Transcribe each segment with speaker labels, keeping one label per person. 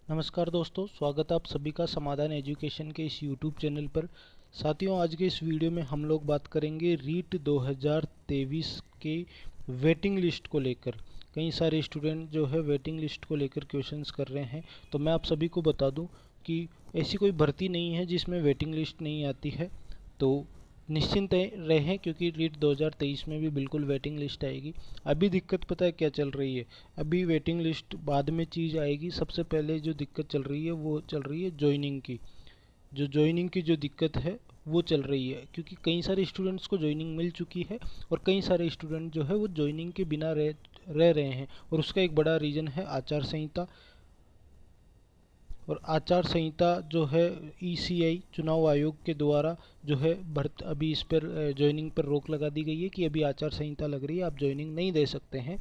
Speaker 1: नमस्कार दोस्तों, स्वागत है आप सभी का समाधान एजुकेशन के इस यूट्यूब चैनल पर। साथियों, आज के इस वीडियो में हम लोग बात करेंगे रीट 2023 के वेटिंग लिस्ट को लेकर। कई सारे स्टूडेंट जो है वेटिंग लिस्ट को लेकर क्वेश्चंस कर रहे हैं, तो मैं आप सभी को बता दूं कि ऐसी कोई भर्ती नहीं है जिसमें वेटिंग लिस्ट नहीं आती है। तो निश्चिंत रहें, क्योंकि रीट 2023 में भी बिल्कुल वेटिंग लिस्ट आएगी। अभी दिक्कत पता है क्या चल रही है? अभी वेटिंग लिस्ट बाद में चीज़ आएगी। सबसे पहले जो दिक्कत चल रही है वो चल रही है ज्वाइनिंग की। जो दिक्कत है वो चल रही है, क्योंकि कई सारे स्टूडेंट्स को ज्वाइनिंग मिल चुकी है और कई सारे स्टूडेंट जो है वो ज्वाइनिंग के बिना रह रहे हैं। और उसका एक बड़ा रीज़न है आचार संहिता। और आचार संहिता जो है ईसीआई चुनाव आयोग के द्वारा जो है अभी इस पर ज्वाइनिंग पर रोक लगा दी गई है कि अभी आचार संहिता लग रही है, आप ज्वाइनिंग नहीं दे सकते हैं।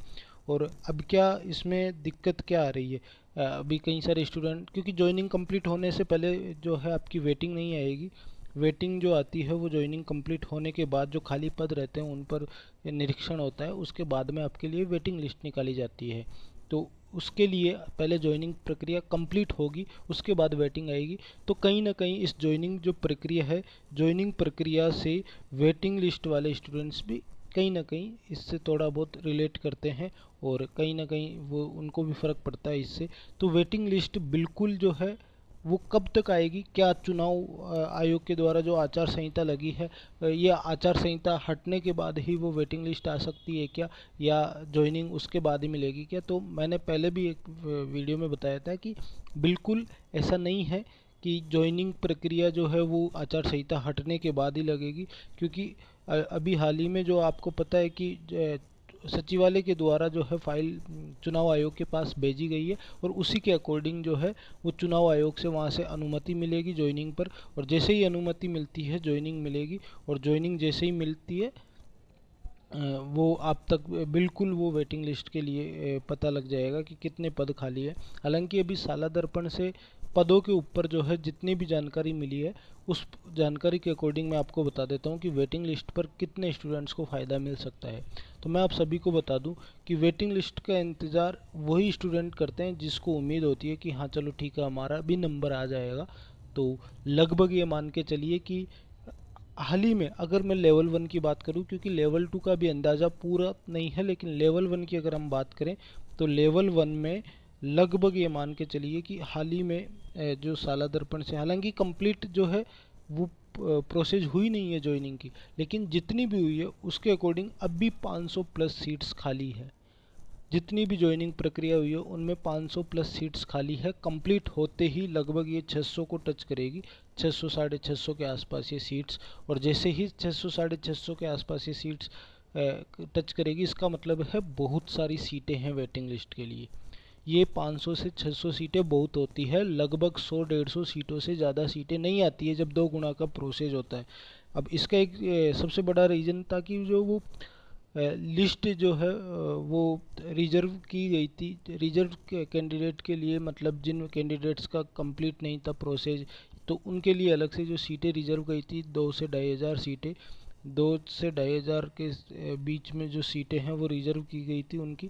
Speaker 1: और अब क्या इसमें दिक्कत क्या आ रही है? अभी कई सारे स्टूडेंट, क्योंकि ज्वाइनिंग कंप्लीट होने से पहले जो है आपकी वेटिंग नहीं आएगी। वेटिंग जो आती है वो ज्वाइनिंग कंप्लीट होने के बाद जो खाली पद रहते हैं उन पर निरीक्षण होता है, उसके बाद में आपके लिए वेटिंग लिस्ट निकाली जाती है। तो उसके लिए पहले ज्वाइनिंग प्रक्रिया कंप्लीट होगी, उसके बाद वेटिंग आएगी। तो कहीं ना कहीं इस ज्वाइनिंग जो प्रक्रिया है, ज्वाइनिंग प्रक्रिया से वेटिंग लिस्ट वाले स्टूडेंट्स भी कहीं ना कहीं इससे थोड़ा बहुत रिलेट करते हैं, और कहीं ना कहीं वो उनको भी फ़र्क पड़ता है इससे। तो वेटिंग लिस्ट बिल्कुल जो है वो कब तक आएगी? क्या चुनाव आयोग के द्वारा जो आचार संहिता लगी है, ये आचार संहिता हटने के बाद ही वो वेटिंग लिस्ट आ सकती है क्या, या ज्वाइनिंग उसके बाद ही मिलेगी क्या? तो मैंने पहले भी एक वीडियो में बताया था कि बिल्कुल ऐसा नहीं है कि ज्वाइनिंग प्रक्रिया जो है वो आचार संहिता हटने के बाद ही लगेगी। क्योंकि अभी हाल ही में जो आपको पता है कि सचिवालय के द्वारा जो है फाइल चुनाव आयोग के पास भेजी गई है, और उसी के अकॉर्डिंग जो है वो चुनाव आयोग से वहाँ से अनुमति मिलेगी ज्वाइनिंग पर। और जैसे ही अनुमति मिलती है ज्वाइनिंग मिलेगी, और ज्वाइनिंग जैसे ही मिलती है वो आप तक बिल्कुल वो वेटिंग लिस्ट के लिए पता लग जाएगा कि कितने पद खाली है। हालांकि अभी साला दर्पण से पदों के ऊपर जो है जितनी भी जानकारी मिली है, उस जानकारी के अकॉर्डिंग मैं आपको बता देता हूँ कि वेटिंग लिस्ट पर कितने स्टूडेंट्स को फ़ायदा मिल सकता है। तो मैं आप सभी को बता दूं कि वेटिंग लिस्ट का इंतज़ार वही स्टूडेंट करते हैं जिसको उम्मीद होती है कि हाँ चलो ठीक है, हमारा भी नंबर आ जाएगा। तो लगभग ये मान के चलिए कि हाल ही में अगर मैं लेवल 1 की बात करूं, क्योंकि लेवल 2 का भी अंदाज़ा पूरा नहीं है, लेकिन लेवल 1 की अगर हम बात करें तो लेवल 1 में लगभग ये मान के चलिए कि हाल ही में जो साला दर्पण से, हालांकि कंप्लीट जो है वो प्रोसेस हुई नहीं है ज्वाइनिंग की, लेकिन जितनी भी हुई है उसके अकॉर्डिंग अब भी 500 प्लस सीट्स खाली है। जितनी भी ज्वाइनिंग प्रक्रिया हुई है उनमें 500 प्लस सीट्स खाली है। कंप्लीट होते ही लगभग ये 600 को टच करेगी, 600 साढ़े 600 के आसपास ये सीट्स। और जैसे ही 600 साढ़े 600 के आसपास ये सीट्स टच करेगी, इसका मतलब है बहुत सारी सीटें हैं वेटिंग लिस्ट के लिए। ये 500 से 600 सीटें बहुत होती है, लगभग 100-150 सीटों से ज़्यादा सीटें नहीं आती है जब 2 गुना का प्रोसेस होता है। अब इसका एक सबसे बड़ा रीज़न था कि जो वो लिस्ट जो है वो रिजर्व की गई थी, रिजर्व कैंडिडेट के लिए, मतलब जिन कैंडिडेट्स का कंप्लीट नहीं था प्रोसेस, तो उनके लिए अलग से जो सीटें रिजर्व गई थी, 2 से 2,500 सीटें, 2 से 2,500 के बीच में जो सीटें हैं वो रिजर्व की गई थी उनकी।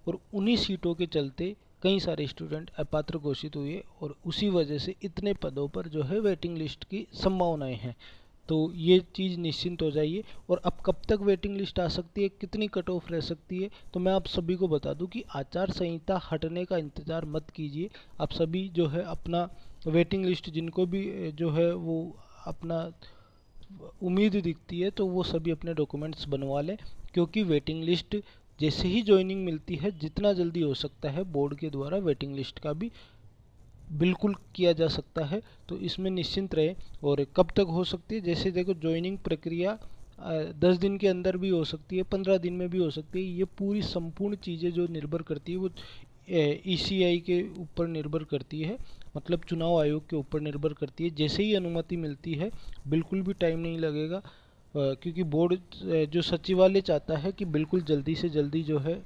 Speaker 1: और उन्हीं सीटों के चलते कई सारे स्टूडेंट अपात्र घोषित हुए, और उसी वजह से इतने पदों पर जो है वेटिंग लिस्ट की संभावनाएं हैं। तो ये चीज़ निश्चिंत हो जाइए। और अब कब तक वेटिंग लिस्ट आ सकती है, कितनी कट ऑफ रह सकती है, तो मैं आप सभी को बता दूं कि आचार संहिता हटने का इंतज़ार मत कीजिए। आप सभी जो है अपना वेटिंग लिस्ट, जिनको भी जो है वो अपना उम्मीद दिखती है, तो वो सभी अपने डॉक्यूमेंट्स बनवा लें। क्योंकि वेटिंग लिस्ट जैसे ही ज्वाइनिंग मिलती है, जितना जल्दी हो सकता है बोर्ड के द्वारा वेटिंग लिस्ट का भी बिल्कुल किया जा सकता है। तो इसमें निश्चिंत रहे। और कब तक हो सकती है? जैसे देखो, ज्वाइनिंग प्रक्रिया 10 दिन के अंदर भी हो सकती है, 15 दिन में भी हो सकती है। ये पूरी संपूर्ण चीज़ें जो निर्भर करती है वो ईसीआई के ऊपर निर्भर करती है, मतलब चुनाव आयोग के ऊपर निर्भर करती है। जैसे ही अनुमति मिलती है, बिल्कुल भी टाइम नहीं लगेगा, क्योंकि बोर्ड जो सचिवालय चाहता है कि बिल्कुल जल्दी से जल्दी जो है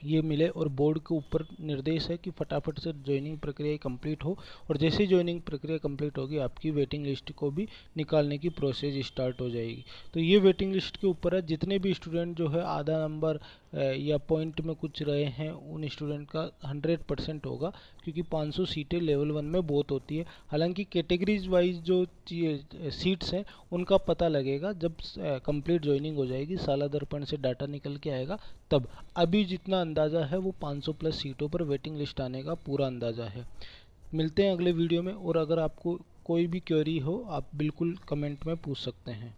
Speaker 1: ये मिले, और बोर्ड के ऊपर निर्देश है कि फटाफट से ज्वाइनिंग प्रक्रिया कंप्लीट हो। और जैसे ही ज्वाइनिंग प्रक्रिया कंप्लीट होगी, आपकी वेटिंग लिस्ट को भी निकालने की प्रोसेस स्टार्ट हो जाएगी। तो ये वेटिंग लिस्ट के ऊपर है। जितने भी स्टूडेंट जो है आधा नंबर या पॉइंट में कुछ रहे हैं उन स्टूडेंट का 100% होगा, क्योंकि 500 सीटें लेवल 1 में बहुत होती है। हालांकि कैटेगरीज वाइज जो सीट्स हैं उनका पता लगेगा जब कंप्लीट ज्वाइनिंग हो जाएगी, साला दर्पण से डाटा निकल के आएगा तब। अभी जितना अंदाज़ा है वो 500 प्लस सीटों पर वेटिंग लिस्ट आने का पूरा अंदाज़ा है। मिलते हैं अगले वीडियो में, और अगर आपको कोई भी क्वेरी हो आप बिल्कुल कमेंट में पूछ सकते हैं।